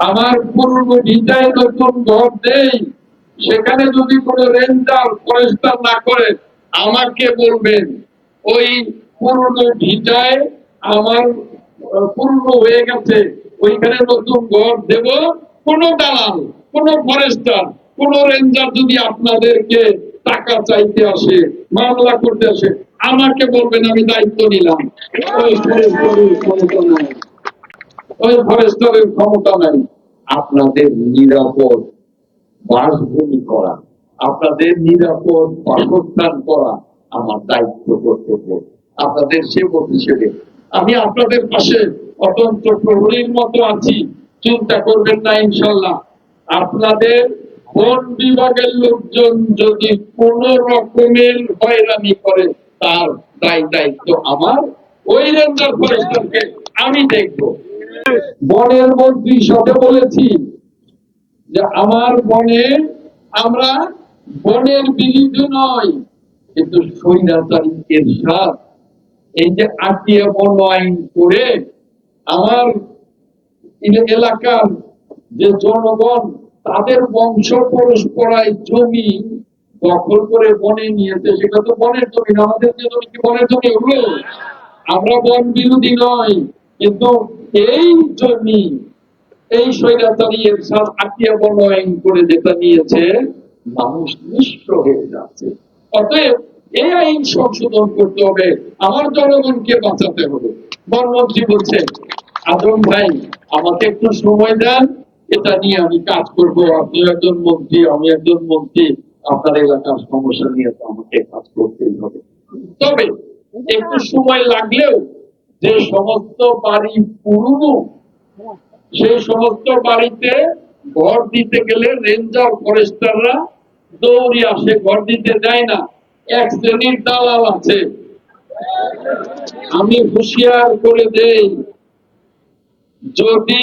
আমার পুরনো ভিটায় নতুন ঘর দেই, সেখানে যদি কোনো রেঞ্জার ফরেস্টার না করে আমাকে বলবেন ওই পুরনো ভিটায় আমার পুরনো হয়ে গেছে, ওইখানে নতুন ঘর দেব। কোন দালাল, কোন ফরেস্টার, কোন রেঞ্জার যদি আপনাদেরকে টাকা চাইতে আসে, মামলা করতে আসে, আমাকে বলবেন, আমি দায়িত্ব নিলাম। ওই ফরেস্টারের ক্ষমতা নাই, ওই ফরেস্টারের ক্ষমতা নাই। আপনাদের নিরাপদ বাসভূমি করা, আপনাদের নিরাপদ বাসস্থান করা আমার দায়িত্ব, কর্তব্য। আপনাদের সেবক হিসেবে আমি আপনাদের পাশে অত্যন্ত প্রহরীর মতো আছি, চিন্তা করবেন না। ইনশাল্লাহ আপনাদের বন বিভাগের লোকজন যদি কোন রকমের হয়রানি করে, তার দায়িত্ব আমার। ওই রেঞ্জার ফরেস্টারকে আমি দেখব। বনের মন্ত্রীর সাথে বলেছি যে আমার বনে আমরা বনের বিরুদ্ধে নয়, কিন্তু স্বৈরাচারী এরশাদ এই যে আটটিয়া বন আইন করে আমার এলাকার যে জনগণ তাদের বংশ পরস্পরায় জমি দখল করে বনে নিয়েছে, সেটা তো বনের জমি না। আমাদের যে জমি কি বনের জমি হলো? আমরা বন বিরোধী নয়, কিন্তু এই জমি এই স্বৈরাচারী এরশাদ আটটিয়া বন আইন করে যেটা নিয়েছে, মানুষ নিঃস্ব হয়ে যাচ্ছে। অতএব এই আইন সংশোধন করতে হবে, আমার জনগণকে বাঁচাতে হবে। বনমন্ত্রী বলছে, আজম ভাই আমাকে একটু সময় দেন, এটা নিয়ে আমি কাজ করব। আপনি একজন মন্ত্রী, আমি একজন মন্ত্রী, আপনার এলাকার সমস্যা নিয়ে তো আমাকে কাজ করতেই হবে। তবে একটু সময় লাগলেও যে সমস্ত বাড়ি পুরনো, সেই সমস্ত বাড়িতে ঘর দিতে গেলে রেঞ্জার ফরেস্টাররা দৌড়ে আসে, ঘর দিতে দেয় না। এক শ্রেণীর দালাল আছে, আমি হুঁশিয়ার করে দেই, যদি